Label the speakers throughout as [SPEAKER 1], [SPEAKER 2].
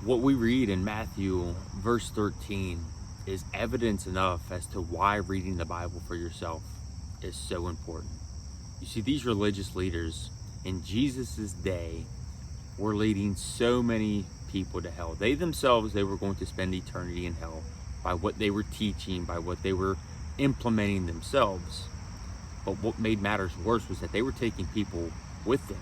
[SPEAKER 1] What we read in Matthew verse 13 is evidence enough as to why reading the Bible for yourself is so important. You see, these religious leaders in Jesus's day were leading so many people to hell. They themselves, they were going to spend eternity in hell by what they were teaching, by what they were implementing themselves. But what made matters worse was that they were taking people with them.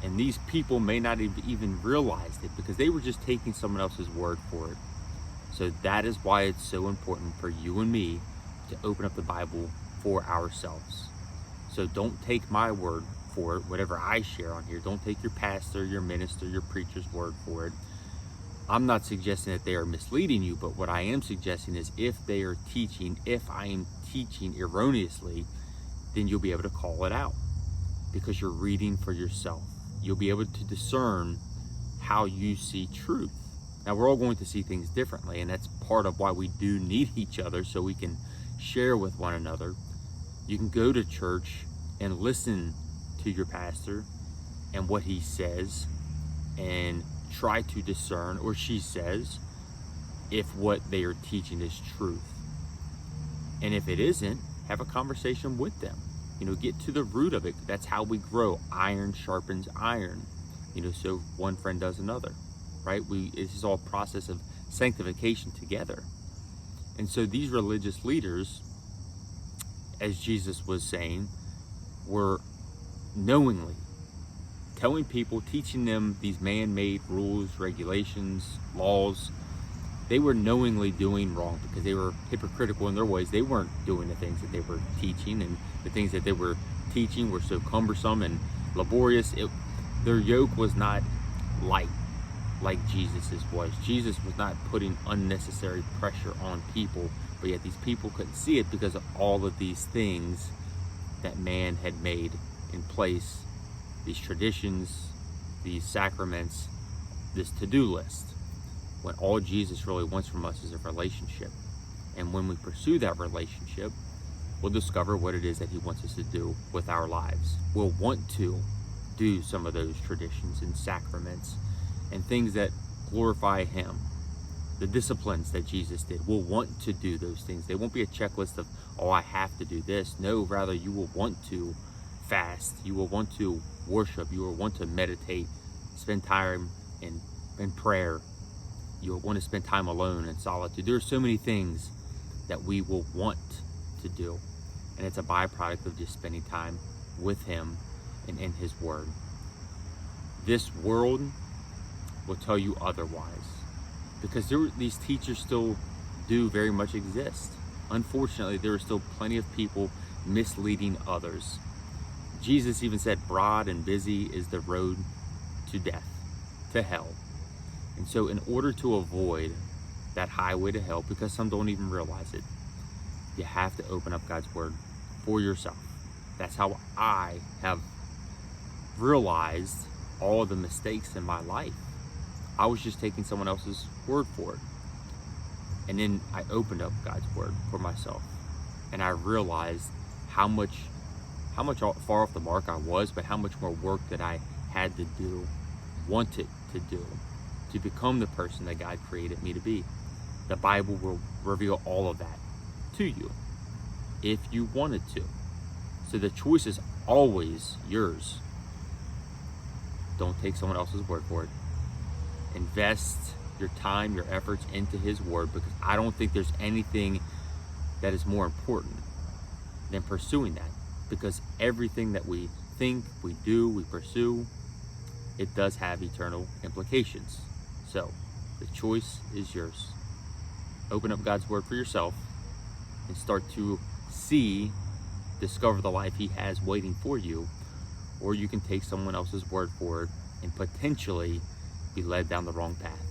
[SPEAKER 1] And these people may not have even realized it because they were just taking someone else's word for it. So that is why it's so important for you and me to open up the Bible for ourselves. So don't take my word for it, whatever I share on here. Don't take your pastor, your minister, your preacher's word for it. I'm not suggesting that they are misleading you, but what I am suggesting is if they are teaching, if I am teaching erroneously, then you'll be able to call it out because you're reading for yourself. You'll be able to discern how you see truth. Now, we're all going to see things differently, and that's part of why we do need each other so we can share with one another. You can go to church and listen to your pastor and what he says and try to discern, or she says, if what they are teaching is truth. And if it isn't, have a conversation with them. Get to the root of it. That's how we grow. Iron sharpens iron. So one friend does another, right? This is all a process of sanctification together. And so these religious leaders, as Jesus was saying, were knowingly telling people, teaching them these man-made rules, regulations, laws. They were knowingly doing wrong because they were hypocritical in their ways. They weren't doing the things that they were teaching, and the things that they were teaching were so cumbersome and laborious. Their yoke was not light like Jesus's was. Jesus was not putting unnecessary pressure on people, but yet these people couldn't see it because of all of these things that man had made in place, these traditions, these sacraments, this to-do list, when all Jesus really wants from us is a relationship. And when we pursue that relationship, we'll discover what it is that he wants us to do with our lives. We'll want to do some of those traditions and sacraments and things that glorify him. The disciplines that Jesus did, we'll want to do those things. They won't be a checklist of, oh, I have to do this. No, rather you will want to fast. You will want to worship. You will want to meditate, spend time in prayer. You'll want to spend time alone in solitude. There are so many things that we will want to do. And it's a byproduct of just spending time with him and in his word. This world will tell you otherwise, because these teachers still do very much exist. Unfortunately, there are still plenty of people misleading others. Jesus even said, broad and busy is the road to death, to hell. And so in order to avoid that highway to hell, because some don't even realize it, you have to open up God's word for yourself. That's how I have realized all the mistakes in my life. I was just taking someone else's word for it. And then I opened up God's word for myself. And I realized how far off the mark I was, but how much more work that I had to do, wanted to do, to become the person that God created me to be. The Bible will reveal all of that to you if you wanted to. So the choice is always yours. Don't take someone else's word for it. Invest your time, your efforts into his word, because I don't think there's anything that is more important than pursuing that. Because everything that we think, we do, we pursue, it does have eternal implications. So the choice is yours. Open up God's word for yourself and start to discover the life he has waiting for you. Or you can take someone else's word for it and potentially be led down the wrong path.